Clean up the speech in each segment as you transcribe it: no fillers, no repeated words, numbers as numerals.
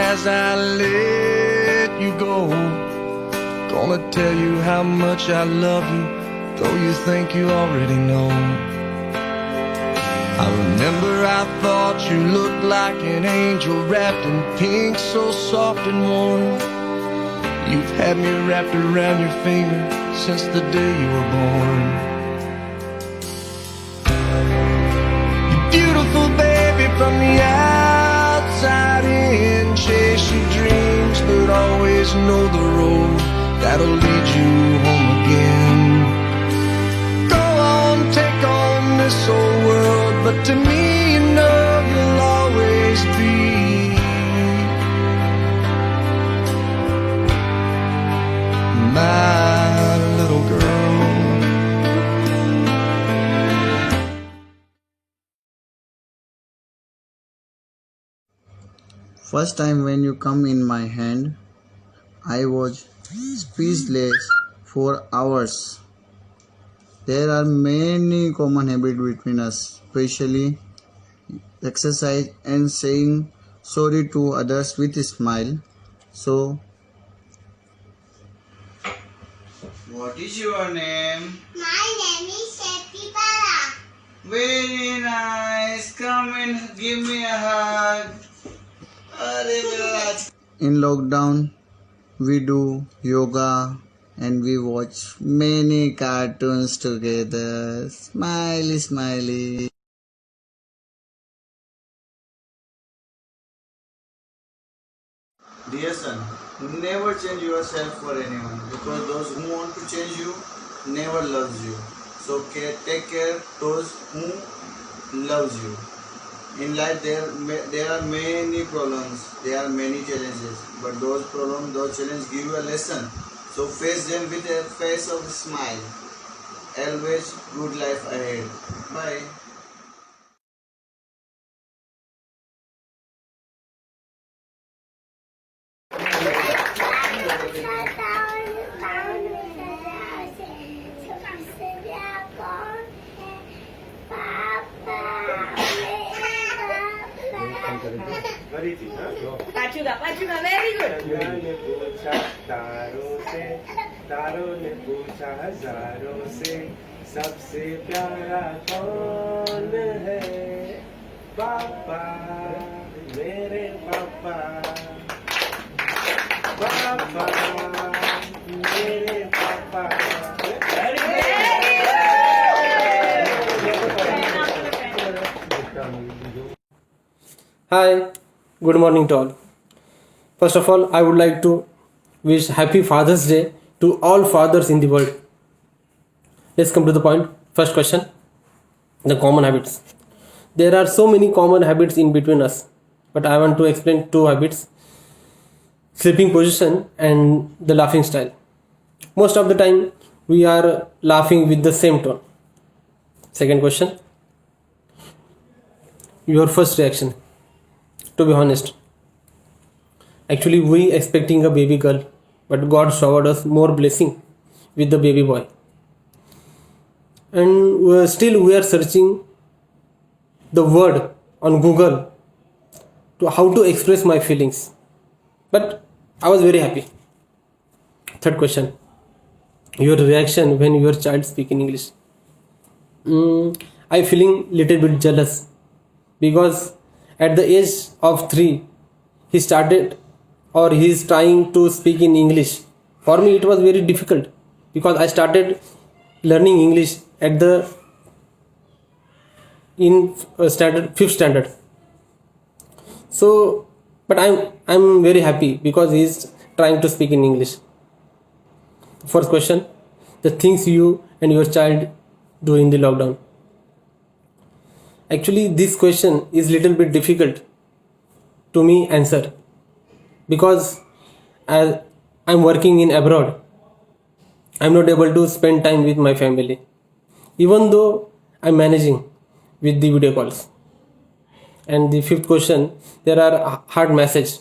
as I let you go. Gonna tell you how much I love you, though you think you already know. I remember I thought you looked like an angel wrapped in pink, so soft and warm. You've had me wrapped around your finger since the day you were born. You're beautiful, baby, from the outside in. Chase your dreams, but always know the road that'll lead you home again. Go on, take on this whole world, but to me, you know you'll always be my little girl. First time when you come in my hand, I was speechless for hours. There are many common habits between us, especially exercise and saying sorry to others with a smile. So, what is your name? My name is Shepipara. Very nice. Come and give me a hug. In lockdown, we do yoga and we watch many cartoons together. Smiley, smiley. Dear son, never change yourself for anyone, because those who want to change you never loves you. So take care those who loves you. In life there are many problems, there are many challenges, but those problems, those challenges give you a lesson. So face them with a face of a smile. Always good life ahead. Bye. Pachuga, very good. ने पूछा तारों ने पूछा हजारों से, सबसे प्यारा कौन है? पापा, मेरे पापा, पापा, मेरे पापा. Hi, good morning to all. First of all, I would like to wish Happy Father's Day to all fathers in the world. Let's come to the point. First question, the common habits. There are so many common habits in between us, but I want to explain two habits: sleeping position and the laughing style. Most of the time, we are laughing with the same tone. Second question, your first reaction. To be honest, actually we expecting a baby girl, but God showered us more blessing with the baby boy, and still we are searching the word on Google to how to express my feelings, but I was very happy. Third question, your reaction when your child speak in English. I feeling little bit jealous, because at the age of 3 he started, or he is trying to speak in English. For me it was very difficult, because I started learning English at the fifth standard. So but I'm very happy because he is trying to speak in English. First question, the things you and your child do in the lockdown. Actually this question is little bit difficult to me answer, because as I'm working in abroad, I'm not able to spend time with my family, even though I'm managing with the video calls. And the fifth question, there are hard message.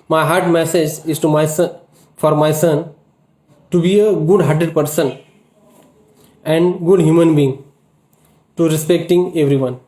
My hard message is to my son, for my son to be a good hearted person and good human being, to respecting everyone.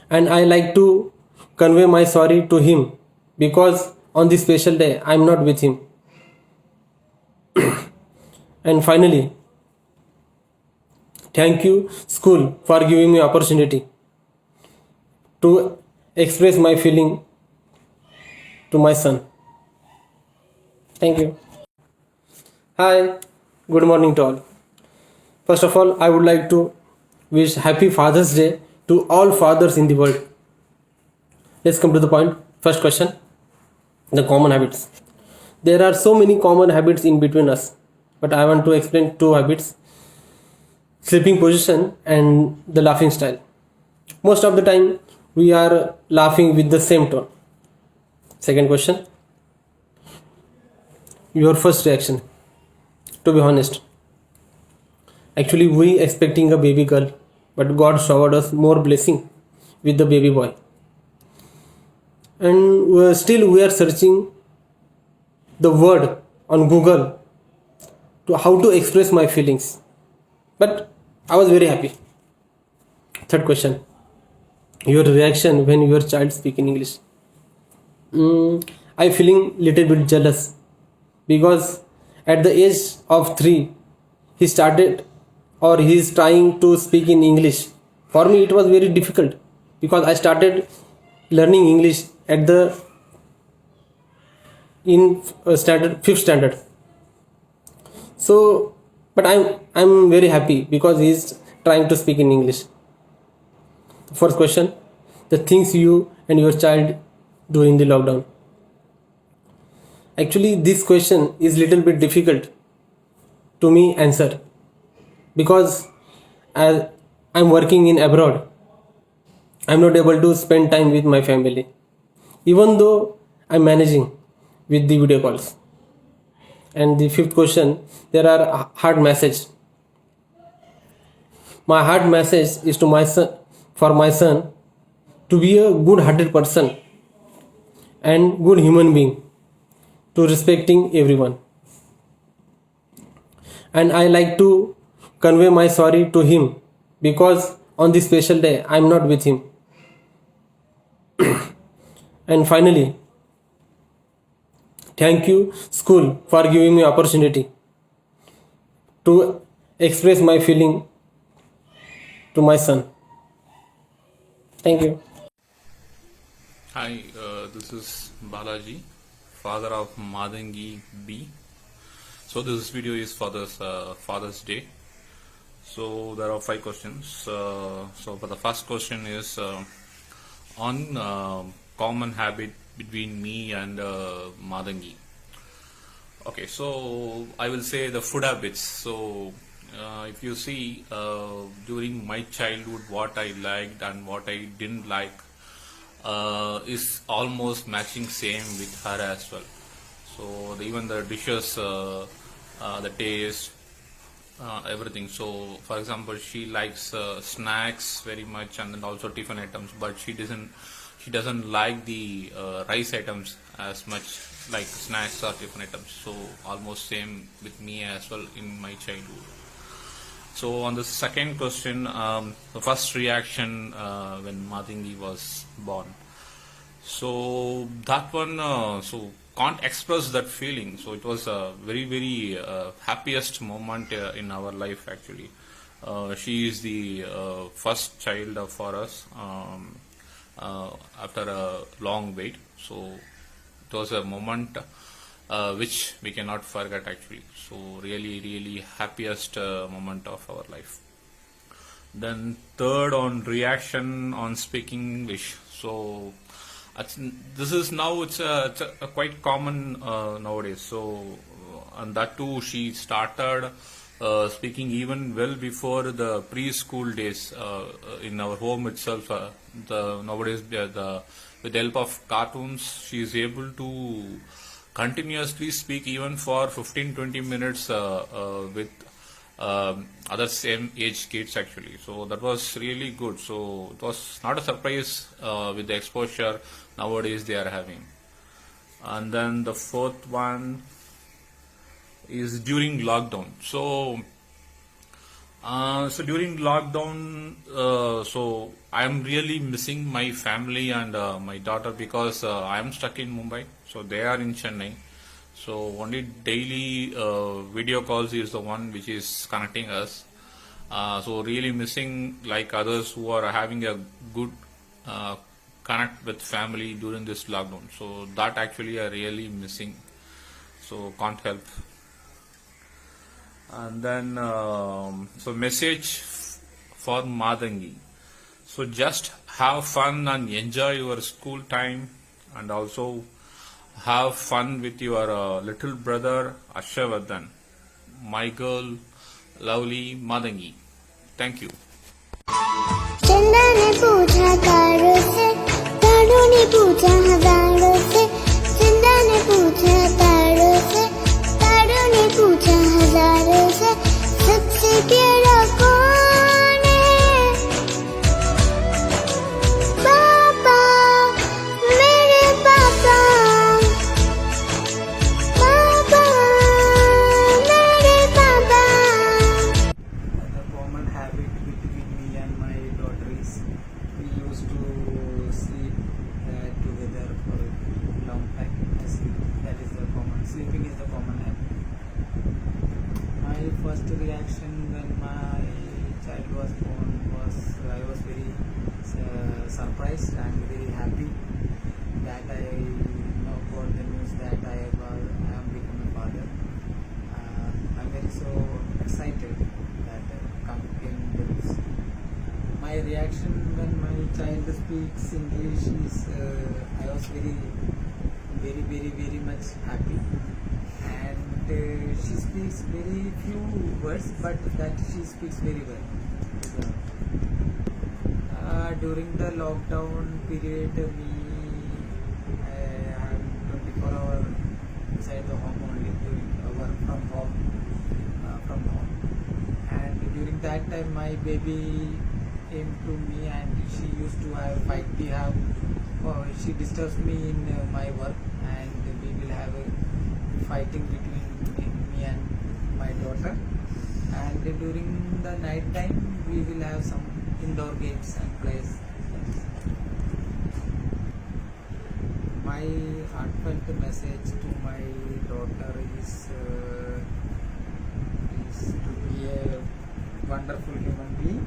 And I like to convey my sorry to him because on this special day I am not with him. And finally, thank you, school, for giving me opportunity to express my feeling to my son. Thank you. Hi, good morning to all. First of all, I would like to wish Happy Father's Day to all fathers in the world. Let's come to the point. First question, the common habits. There are so many common habits in between us, but I want to explain two habits: sleeping position and the laughing style. Most of the time, we are laughing with the same tone. Second question, your first reaction. To be honest, actually, we expecting a baby girl, but God showered us more blessing with the baby boy. And still we are searching the word on Google to how to express my feelings. But I was very happy. Third question, your reaction when your child speak in English. I feeling little bit jealous because at the age of 3 he started or he is trying to speak in English. For me it was very difficult because I started learning English at the in standard 5th standard. So but I'm very happy because he is trying to speak in English. First question, the things you and your child do in the lockdown. Actually, this question is little bit difficult to me answer because as I'm working in abroad, I'm not able to spend time with my family, even though I'm managing with the video calls. And the fifth question, there are hard message. My hard message is to my son, for my son, to be a good-hearted person and good human being, to respecting everyone. And I like to convey my sorry to him because on this special day I am not with him. And finally, thank you, school, for giving me opportunity to express my feeling to my son. Thank you. Hi, this is Balaji, father of Madangi B. So this video is for this Father's Day. So there are 5 questions. So for the first question is on common habit between me and Madangi. Okay, so I will say the food habits. So if you see during my childhood, what I liked and what I didn't like is almost matching same with her as well. So even the dishes, the taste, everything. So for example, she likes snacks very much and then also tiffin items, but she doesn't like the rice items as much like snacks or tiffin items. So almost same with me as well in my childhood. So on the second question, the first reaction when Madangi was born. So that one, so can't express that feeling. So it was a very happiest moment in our life actually. She is the first child for us after a long wait. So it was a moment which we cannot forget actually. So really happiest moment of our life. Then third on reaction on speaking English. So this is now it's a quite common nowadays. So and that too she started speaking even well before the preschool days in our home itself. Nowadays with the help of cartoons she is able to continuously speak even for 15-20 minutes with other same age kids actually. So that was really good. So it was not a surprise with the exposure nowadays they are having. And then the fourth one is during lockdown. So So during lockdown, so I'm really missing my family and my daughter because I am stuck in Mumbai. So they are in Chennai. So only daily video calls is the one which is connecting us. So really missing like others who are having a good connect with family during this lockdown. So that actually are really missing. So can't help. And then so message for Madangi. So just have fun and enjoy your school time, and also have fun with your little brother Ashavardhan. My girl, lovely Madangi. Thank you. चंदा ने पूछा तारों से, तारों ने पूछा हजारों से। चंदा ने पूछा तारों से, तारों ने पूछा हजारों से, सबसे प्यारा कौन है? पापा, मेरे पापा, पापा, मेरे पापा। The common habit between me and my daughter is we used to sleep together for a long time. That is the common. Sleeping is the common habit. My first reaction when my child was born was I was very surprised and very happy that I now got the news that I am becoming a father. I'm very so excited that came the news. My reaction when my child speaks English is I was very much happy, and she speaks very few words, but that she speaks very well. During the lockdown period, I am 24 hours inside the home only, doing work from home. And during that time, my baby came to me, and she used to have fight. She disturbs me in my work, and we will have a fighting between me and my daughter. And during the night time, we will have some indoor games and plays. My heartfelt message to my daughter is to be a wonderful human being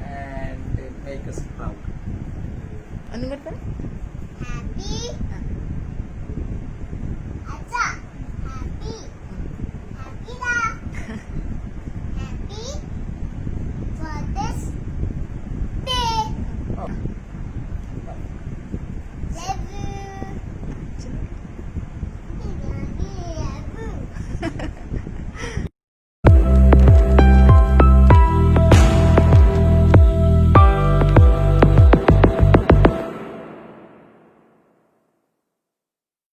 and make us proud. Happy